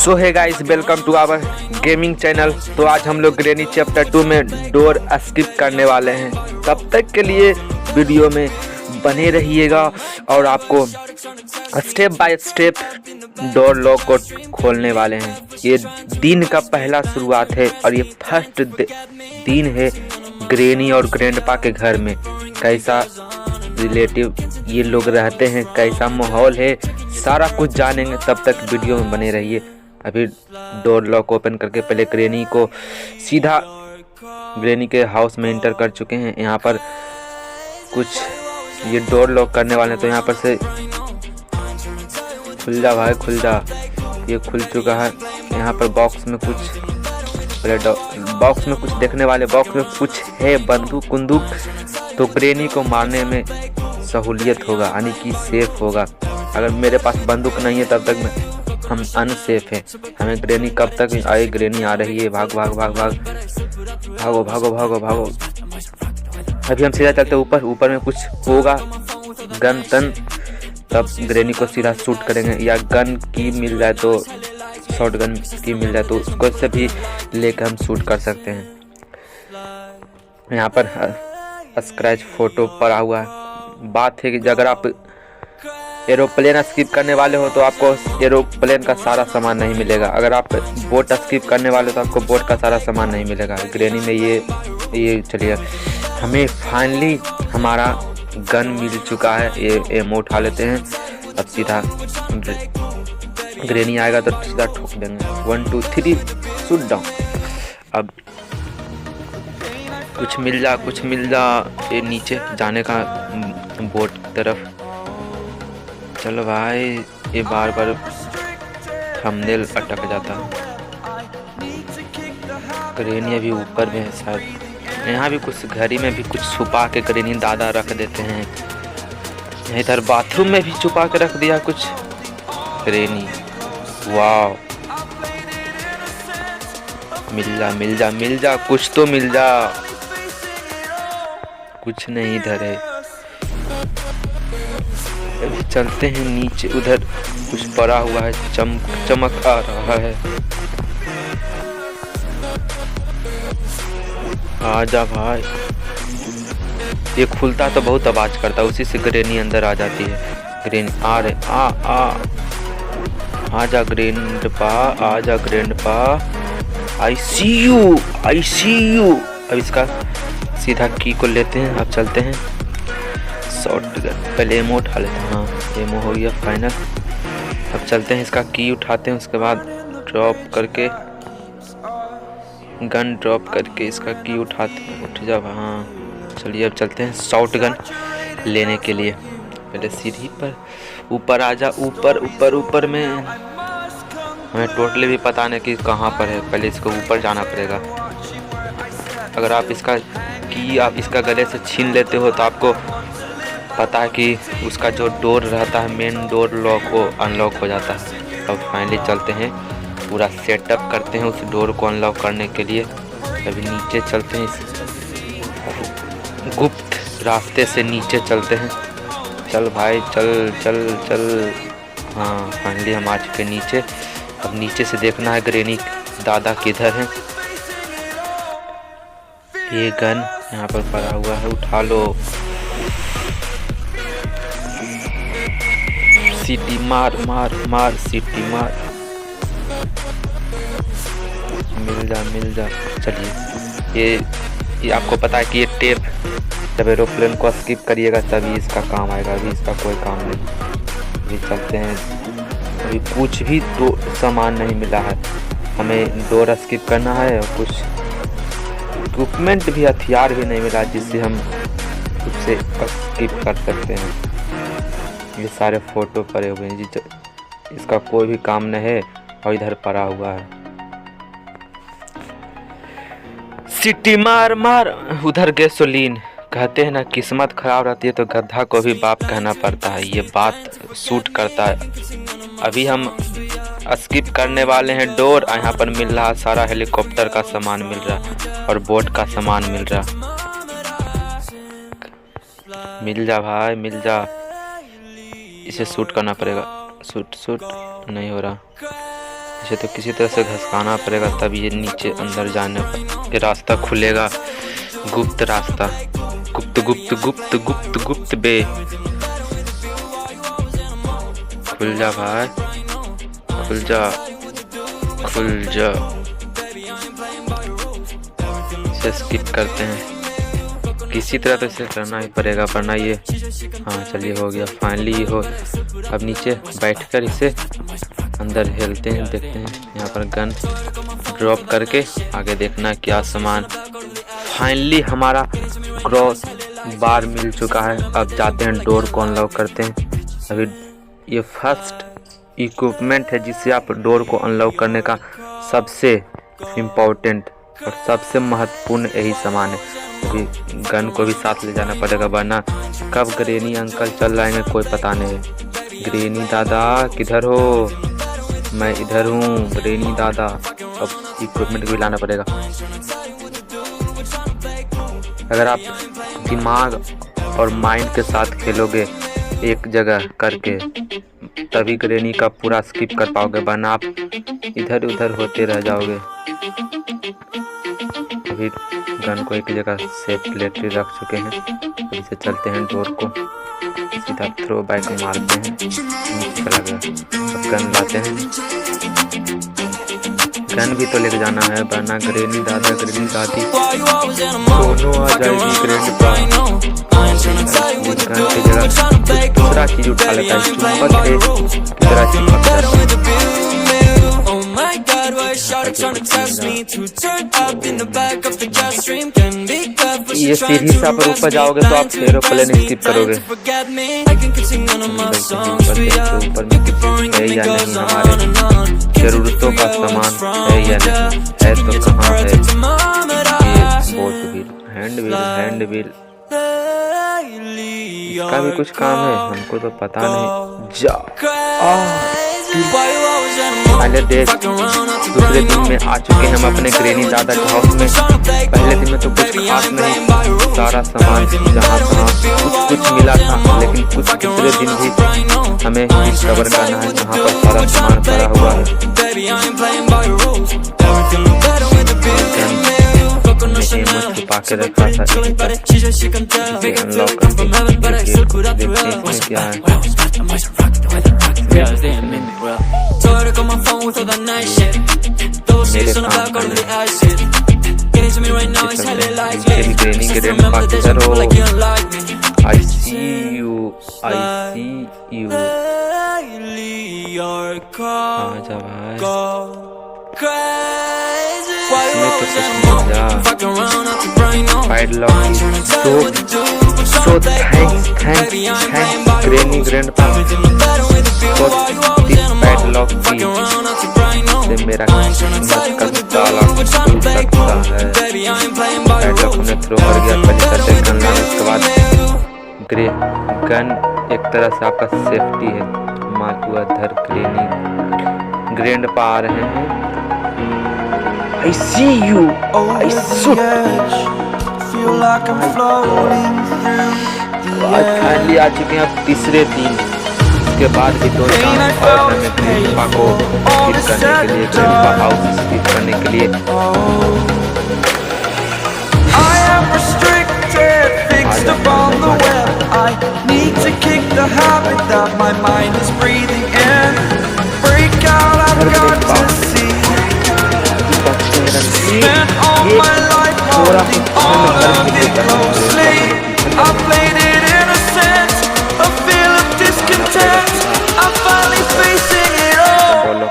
So hi guys, welcome to our gaming channel. तो आज हम लोग ग्रेनी चैप्टर 2 में डोर स्किप करने वाले हैं। तब तक के लिए वीडियो में बने रहिएगा और आपको step by step door lock को खोलने वाले हैं। ये दिन का पहला शुरुआत है और ये फर्स्ट दिन है ग्रेनी और ग्रैंडपा के घर में। कैसा रिलेटिव ये लोग रहते हैं, कैसा माहौल है, सारा कुछ जानेंगे। तब तक वीडियो में बने रहिए। अभी डोर लॉक ओपन करके पहले ग्रेनी को सीधा ग्रेनी के हाउस में एंटर कर चुके हैं। यहाँ पर कुछ ये डोर लॉक करने वाले हैं, तो यहाँ पर से खुल जा भाई, खुल जा। ये खुल चुका है। यहाँ पर बॉक्स में कुछ देखने वाले बॉक्स में कुछ है, बंदूक। तो ग्रेनी को मारने में सहूलियत होगा, यानी कि सेफ होगा। अगर मेरे पास बंदूक नहीं है तब तक हम अनसेफ हैं। हमें ग्रेनी कब तक आए, ग्रेनी आ रही है। भाग भाग भाग भाग भागो भागो भागो भागो। अभी हम सीधा चलते ऊपर में कुछ होगा, गन तन, तब ग्रेनी को सीधा शूट करेंगे। या गन की मिल जाए तो, शॉर्ट गन की मिल जाए तो उसको से भी लेकर हम शूट कर सकते हैं। यहाँ पर स्क्रैच फोटो पड़ा हुआ है। बात है कि अगर आप एरोप्लेन स्किप करने वाले हो तो आपको एरोप्लेन का सारा सामान नहीं मिलेगा। अगर आप बोट स्किप करने वाले हो तो आपको बोट का सारा सामान नहीं मिलेगा। ग्रेनी में ये चलिए, हमें फाइनली हमारा गन मिल चुका है। ये एमो उठा लेते हैं। अब सीधा ग्रेनी आएगा तो सीधा ठोक देंगे। 1 2 3 शूट डाउन। अब कुछ मिल जा। ये नीचे जाने का बोट तरफ। चलो भाई, ये बार थंबनेल अटक जाता है। ग्रेनी अभी ऊपर में है शायद। यहाँ भी कुछ घड़ी में भी कुछ छुपा के ग्रेनी दादा रख देते हैं। इधर बाथरूम में भी छुपा के रख दिया कुछ ग्रेनी। वाह, मिल जा, कुछ तो मिल जा। कुछ नहीं इधर है। अभी चलते हैं नीचे। उधर कुछ पड़ा हुआ है, चमक आ रहा है। आजा भाई। ये खुलता तो बहुत आवाज करता है, उसी से ग्रेनी अंदर आ जाती है। ग्रेनी आ रहे, आजा ग्रैंडपा, आई सी यू। अब इसका सीधा की को लेते हैं। अब चलते हैं शॉर्ट गन, पहले एमो उठा लेते हैं। हाँ, एमो हो गया फाइनल। अब चलते हैं, इसका की उठाते हैं, उसके बाद गन ड्रॉप करके इसका की उठाते हैं। उठ जा। हाँ चलिए, अब चलते हैं शॉर्ट गन लेने के लिए। पहले सीढ़ी पर ऊपर आ जा। ऊपर में हमें टोटली भी पता नहीं कि कहाँ पर है। पहले इसको ऊपर जाना पड़ेगा। अगर आप इसका गले से छीन लेते हो तो आपको पता है कि उसका जो डोर रहता है, मेन डोर लॉक, वो अनलॉक हो जाता है। अब फाइनली चलते हैं, पूरा सेटअप करते हैं उस डोर को अनलॉक करने के लिए। अभी नीचे चलते हैं, इस गुप्त रास्ते से नीचे चलते हैं। चल भाई, चल। हाँ, फाइनली हम आ चुके नीचे। अब नीचे से देखना है ग्रेनी दादा किधर हैं। ये गन यहाँ पर पड़ा हुआ है, उठा लो। सीटी मार सीटी मार। मिल जा। चलिए, ये आपको पता है कि ये टेप जब एरोप्लेन को स्किप करिएगा तभी इसका काम आएगा। अभी इसका कोई काम नहीं। अभी चलते हैं। अभी कुछ भी सामान नहीं मिला है। हमें डोर स्किप करना है और कुछ इक्विपमेंट भी, हथियार भी नहीं मिला जिससे हम उससे स्किप कर सकते हैं। ये सारे फोटो पड़े हुए हैं, इसका कोई भी काम नहीं है। और इधर पड़ा हुआ है सिटी मार। उधर गैसोलीन। कहते हैं ना, किस्मत खराब रहती है तो गधा को भी बाप कहना पड़ता है। ये बात सूट करता है। अभी हम स्किप करने वाले हैं डोर। यहाँ पर मिल रहा सारा हेलीकॉप्टर का सामान मिल रहा और बोट का सामान मिल रहा। मिल जा भाई, मिल जा। इसे शूट करना पड़ेगा। शूट नहीं हो रहा। इसे तो किसी तरह से घसकाना पड़ेगा, तब ये नीचे अंदर जाने पर ये रास्ता खुलेगा। गुप्त रास्ता, गुप्त गुप्त गुप्त गुप्त गुप्त बे। खुल जा भाई, खुल जा, खुल जा। इसे स्किप करते हैं, किसी तरह तो इसे करना ही पड़ेगा, वरना ये, हाँ चलिए हो गया फाइनली हो। अब नीचे बैठकर इसे अंदर हिलते हैं, देखते हैं यहाँ पर गन ड्रॉप करके आगे देखना क्या सामान। फाइनली हमारा क्रॉस बार मिल चुका है। अब जाते हैं डोर को अनलॉक करते हैं। अभी ये फर्स्ट इक्विपमेंट है जिससे आप डोर को अनलॉक करने का सबसे इम्पोर्टेंट और सबसे महत्वपूर्ण यही सामान है। अभी गन को भी साथ ले जाना पड़ेगा, वरना कब ग्रेनी अंकल चल जाएंगे कोई पता नहीं। ग्रेनी दादा किधर हो? मैं इधर हूँ ग्रेनी दादा। अब इक्विपमेंट भी लाना पड़ेगा। अगर आप दिमाग और माइंड के साथ खेलोगे एक जगह करके, तभी ग्रेनी का पूरा स्किप कर पाओगे, वरना आप इधर उधर होते रह जाओगे। अभी गन को एक जगह सेफ लेके रख चुके हैं। इसे चलते हैं डोर को सीधा थ्रो बैक मारते हैं, नीचे चला गया। अब गन लाते हैं, गन भी तो लेके जाना है, वरना ग्रेनी दादा ग्रेनी दादी दोनों आ जाएगी ग्रैंड पा। गन की जगह दूसरा चीज उठा लेता है, चुंबक है दूसरा चुंबक। ये सीढ़ी से आप ऊपर जाओगे तो आप एरोप्लेन स्किप करोगे। ऊपर में है या नहीं, हमारे जरूरतों का सामान है या नहीं, है तो कहाँ है? ये boat wheel, hand wheel, hand wheel, इसका भी कुछ काम है, हमको तो पता नहीं। जा पहले देख दूसरे दिन में आ चुके हैं हम अपने ग्रेनी दादा के हाउस में। पहले दिन में तो कुछ खास नहीं, सारा सामान जहाँ तहाँ कुछ मिला था, लेकिन कुछ दूसरे दिन भी हमें डिस्कवर करना है जहाँ पर सारा सामान पड़ा हुआ है। छुपा के रखा था, अनलॉक करके क्या है। I see you, I see you। आजा भाई, इसमें तो कुछ मिल जा। So thanks granny grandpa for this padlock key से मेरा किस्मत का ताला खुल सकता है। पैडलॉक उन्हें थ्रो कर गया, पहले करते गन लाने, उसके बाद गन एक तरह से आपका सेफ्टी है। मातुआ धर ग्रेनी ग्रैंडपा आ रहे हैं। I see you, I shoot। आज फाइनली आ चुके हैं अब तीसरे दिन। उसके बाद भी दो काम और हमें ग्रैंडपा को स्किप करने के लिए, ग्रैंडपा हाउस स्किप करने के लिए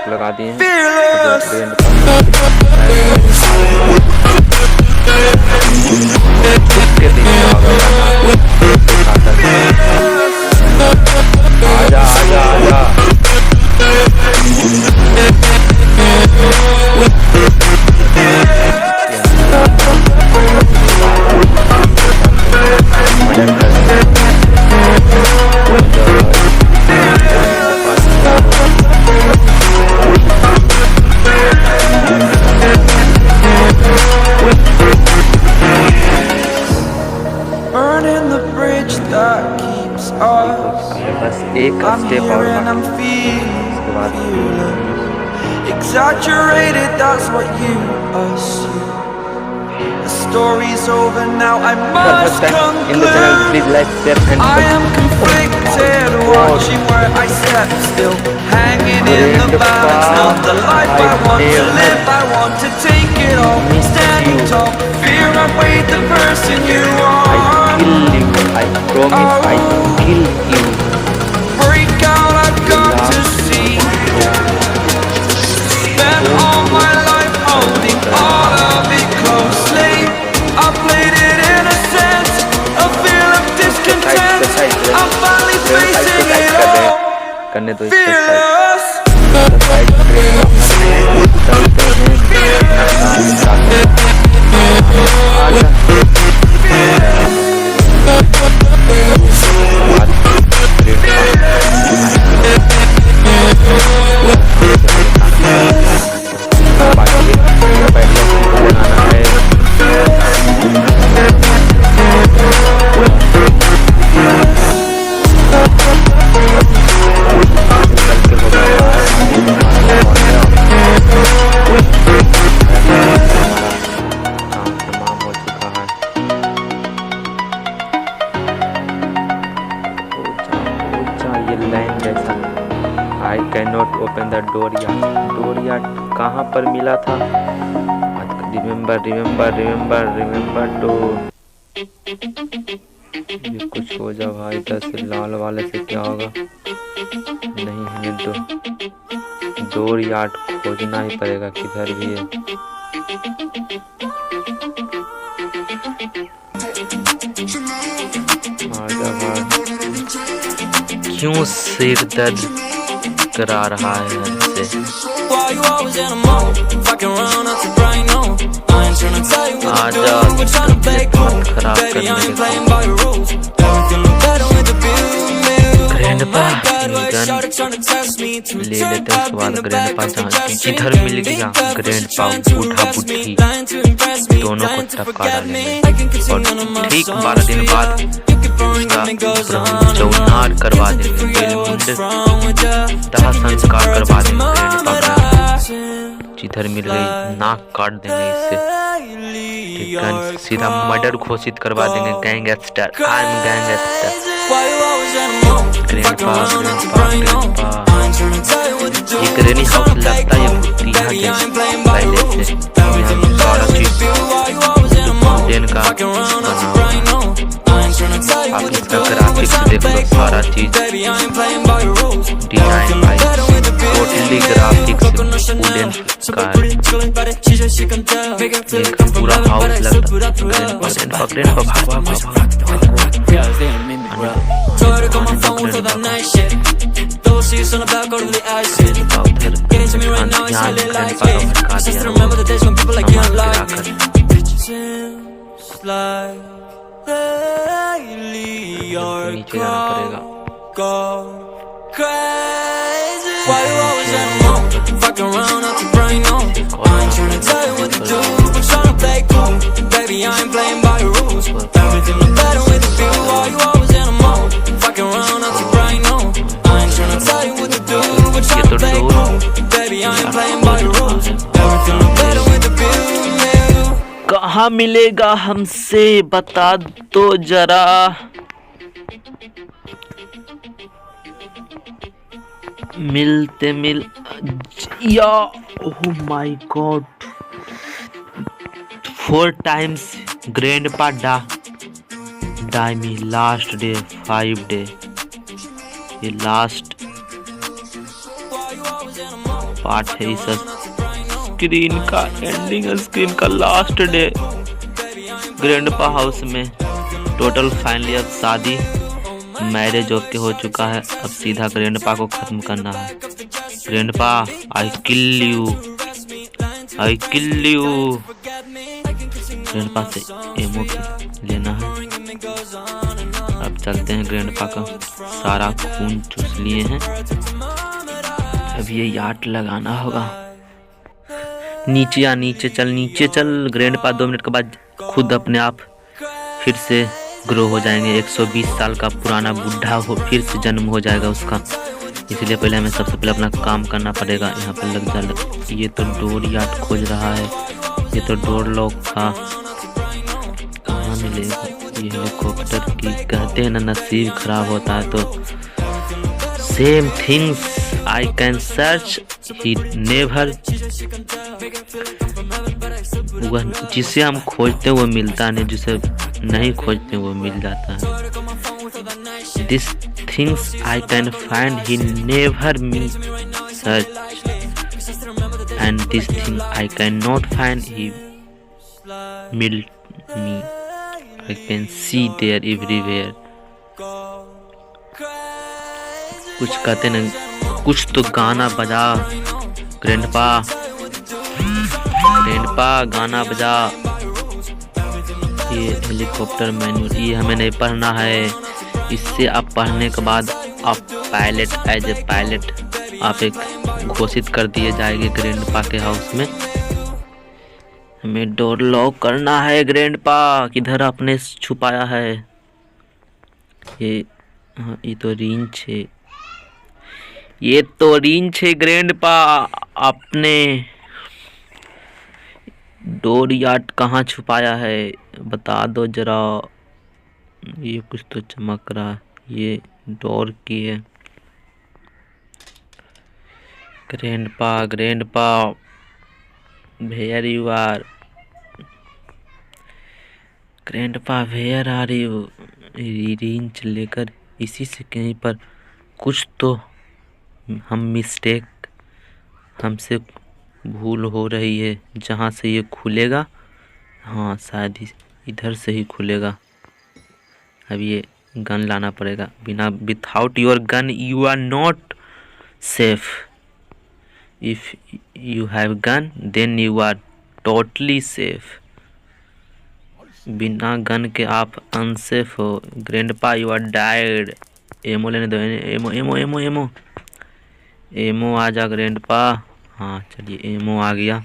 लगा दिए आजा आजा आजा। बस एक स्टेप और exaggerated, that's what you assume. The story's over now, I must conclude. I am conflicted, watching where I step still, hanging in the balance. Not the life I want to live, I want to take it all, standing tall. Fear I weighed the person you are. I promise I kill you. Break out, I've got to see. Spent all my life holding all of it closely. I played it innocent, a feel of discontent. I'm finally facing it all, fearless. I cannot open the door यार कहाँ पर मिला था? Remember तो ये कुछ हो जा भाई। इधर से लाल वाले से क्या होगा? नहीं हमें तो डोर यार्ड खोजना ही पड़ेगा, किधर भी है। आजा भाई, क्यों सिर दर्द करा रहा है हमसे? आजा खराब करने ग्रैंडपा ले लेते हैं उसके बाद ग्रैंडपा जिधर मिल गया ग्रैंडपा बूढ़ा बुढ़ी दोनों को टपका डालेंगे और ठीक 12 दिन बाद चौनार करवा देंगे, दाह संस्कार करवा देंगे ग्रैंडपा। जिधर मिल गई नाक काट देंगे इससे, ठीक है? सीधा मर्डर घोषित करवा देंगे, gangster. I am gangster. Grandpa ये ग्रैनी हाउस लगता है भूतिया के पहले से। यहाँ सारा चीज वुडन का बना हुआ है। आप इसका ग्राफिक्स देख लो, सारा चीज डिजाइन भाई टोटली ग्राफिक्स वुडन का है। पूरा हाउस लगता है। Grandpa She's on the back of the ice. Getting to me right now, it's really like me. Just remember the days when people like you don't like me. It seems like lately you're gone crazy. Why you always at home? Fucking around out the brain, no. I ain't tryna tell you what to do, but tryna play cool. Baby, I ain't playing by your rules. Everything look better with a view. Why you always at home? Fucking around out the brain, no. Tell you what to do, but try to play cool. Baby, I ain't playing by the rules. Everything look better with the view. कहाँ मिलेगा हमसे बता दो जरा। मिलते या oh my God 4 times grandpa die मी last day 5 day. ये लास्ट पार्ट है इस स्क्रीन का, एंडिंग स्क्रीन का लास्ट डे ग्रैंडपा हाउस में। टोटल फाइनली अब शादी मैरिज ओके हो चुका है। अब सीधा ग्रैंडपा को खत्म करना है। Grandpa I kill you. Grandpa से एमओ लेना है। अब चलते हैं, ग्रैंडपा का सारा खून चूस लिए हैं। अब ये यार्ड लगाना होगा। नीचे चल। ग्रैंडपा 2 मिनट के बाद खुद अपने आप फिर से ग्रो हो जाएंगे। 120 साल का पुराना बुढ़ा हो फिर से जन्म हो जाएगा उसका। इसलिए पहले हमें सबसे पहले अपना काम करना पड़ेगा। यहाँ पे लग जा, ये तो डोर यार्ड खोज रहा है, ये तो डोर लॉक था, कहाँ मिलेगा ये हेलीकॉप्टर की। कहते हैं ना नसीब खराब होता है तो same things I can search he never, वह जिसे हम खोजते हैं वो मिलता नहीं, जिसे नहीं खोजते वो मिल जाता है। This things I can find he never me search and this thing I can not find he मिल me, I can see there everywhere. कुछ कहते न, कुछ तो गाना बजा ग्रैंडपा, ग्रैंडपा गाना बजा। ये हेलीकॉप्टर मैनुअल ये हमें नहीं पढ़ना है, इससे आप पढ़ने के बाद आप पायलट, एज ए पायलट आप एक घोषित कर दिए जाएंगे ग्रैंडपा के हाउस में। हमें डोर लॉक करना है। ग्रैंडपा किधर आपने छुपाया है? ये हाँ, ये तो रिंच है, ये तो रिंच है। ग्रैंडपा आपने डोर यार्ड कहाँ छुपाया है बता दो जरा। ये कुछ तो चमक रहा है, ये डोर की है। Grandpa, grandpa where you are, grandpa where are you. Wrench लेकर इसी से कहीं पर कुछ तो हम मिस्टेक, हमसे भूल हो रही है। जहाँ से ये खुलेगा, हाँ शायद इधर से ही खुलेगा। अब ये गन लाना पड़ेगा, बिना without your gun you are not safe. If you have gun then you are totally safe. बिना गन के आप अनसेफ हो। Grandpa you are died. Ammo लेने दो, ammo ammo ammo ammo ammo आ जा ग्रैंडपा। हाँ चलिए एमो आ गया।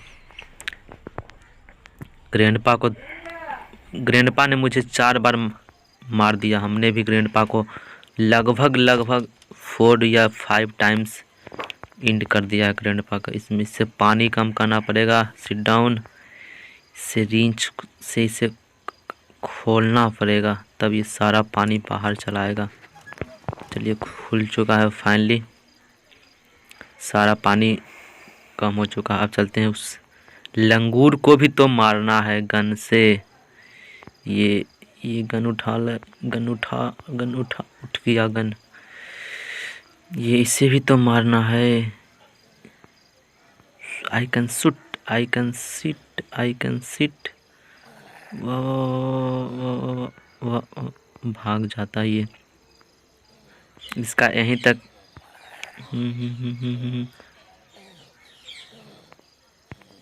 ग्रैंडपा ने मुझे 4 बार मार दिया। हमने भी ग्रैंडपा को लगभग 4 या 5 टाइम्स इंड कर दिया है ग्रैंडपा का। इसमें इससे पानी कम करना पड़ेगा। Sit down. इससे रिंच से इसे खोलना पड़ेगा, तब ये सारा पानी बाहर चलाएगा। चलिए खुल चुका है फाइनली, सारा पानी कम हो चुका है। अब चलते हैं, उस लंगूर को भी तो मारना है गन से। ये गन उठा ले, गन उठा उठ गया गन। ये इसे भी तो मारना है। I can shoot, I can sit, I can sit. वाह भाग जाता ये, इसका यहीं तक।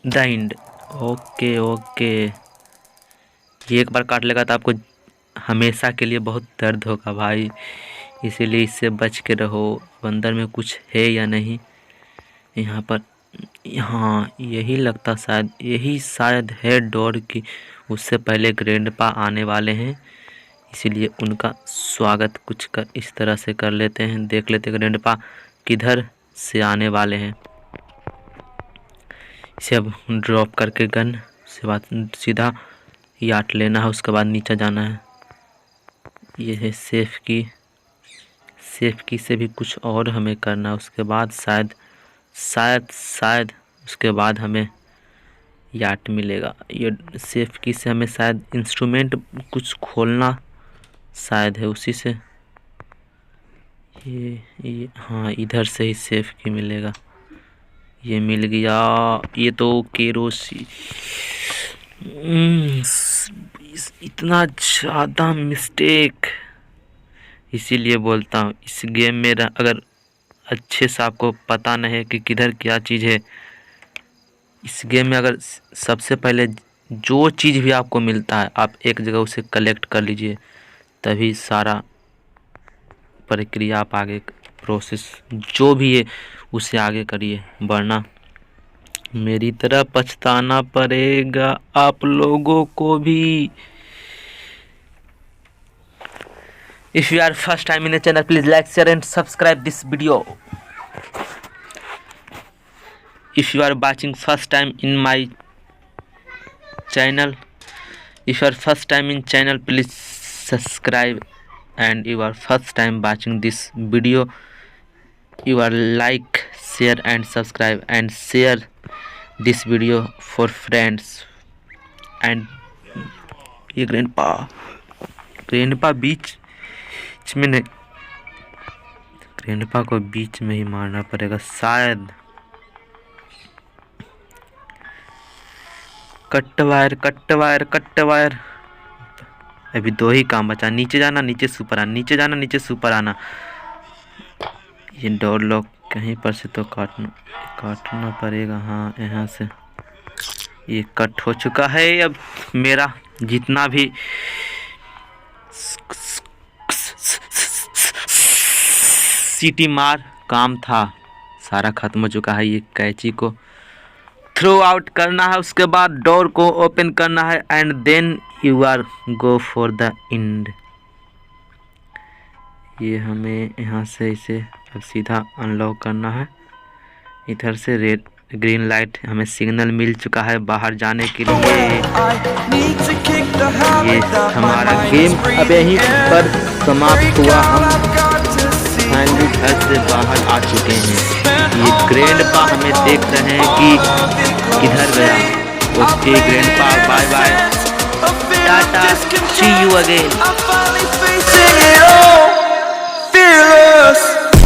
The end. ओके ओके, ये एक बार काट लेगा तो आपको हमेशा के लिए बहुत दर्द होगा भाई, इसीलिए इससे बच के रहो। अंदर में कुछ है या नहीं यहाँ पर? हाँ यही लगता, शायद यही शायद है डोर की। उससे पहले ग्रैंडपा आने वाले हैं, इसीलिए उनका स्वागत कुछ कर इस तरह से कर लेते हैं। देख लेते हैं ग्रैंडपा किधर से आने वाले हैं। इसे अब ड्रॉप करके गन से बाद सीधा यार्ड लेना है, उसके बाद नीचे जाना है। ये है सेफ की, सेफ की से भी कुछ और हमें करना है। उसके बाद शायद उसके बाद हमें यार्ड मिलेगा। ये सेफ की से हमें शायद इंस्ट्रूमेंट कुछ खोलना शायद है, उसी से ये हाँ इधर से ही सेफ की मिलेगा। ये मिल गया। ये तो केरोसिन, इतना ज़्यादा मिस्टेक, इसीलिए बोलता हूँ इस गेम में अगर अच्छे से आपको पता नहीं है कि किधर क्या चीज़ है, इस गेम में अगर सबसे पहले जो चीज़ भी आपको मिलता है आप एक जगह उसे कलेक्ट कर लीजिए, तभी सारा प्रक्रिया आप आगे प्रोसेस जो भी है उसे आगे करिए, वरना मेरी तरह पछताना पड़ेगा आप लोगों को भी। If you are first time in the channel, please like, share and subscribe this video. if you are watching first time in my channel, if you are first time in channel, please subscribe, and you are first time watching this video, you are like, share and subscribe and share this video for friends. And ये grandpa बीच में नहीं, grandpa को बीच में ही मारना पड़ेगा शायद। Cut wire. अभी 2 ही काम बचा, नीचे जाना, नीचे सुपर आना, नीचे जाना, नीचे सुपर आना। ये डोर लॉक कहीं पर से तो काटना पड़ेगा। हाँ, यहाँ से ये कट हो चुका है। अब मेरा जितना भी सीटी मार काम था सारा खत्म हो चुका है। ये कैंची को थ्रो आउट करना है, उसके बाद डोर को ओपन करना है, and then you are go for the end. ये हमें यहाँ से इसे अब सीधा अनलॉक करना है। इधर से रेड ग्रीन लाइट हमें सिग्नल मिल चुका है बाहर जाने के लिए। ये हमारा गेम अब यहीं पर समाप्त हुआ। हम फाइनली घर से बाहर आ चुके हैं। ये ग्रैंडपा हमें देख रहे हैं कि किधर गया। ओके ग्रैंडपा, बाय बाय, टाटा, सी यू अगेन।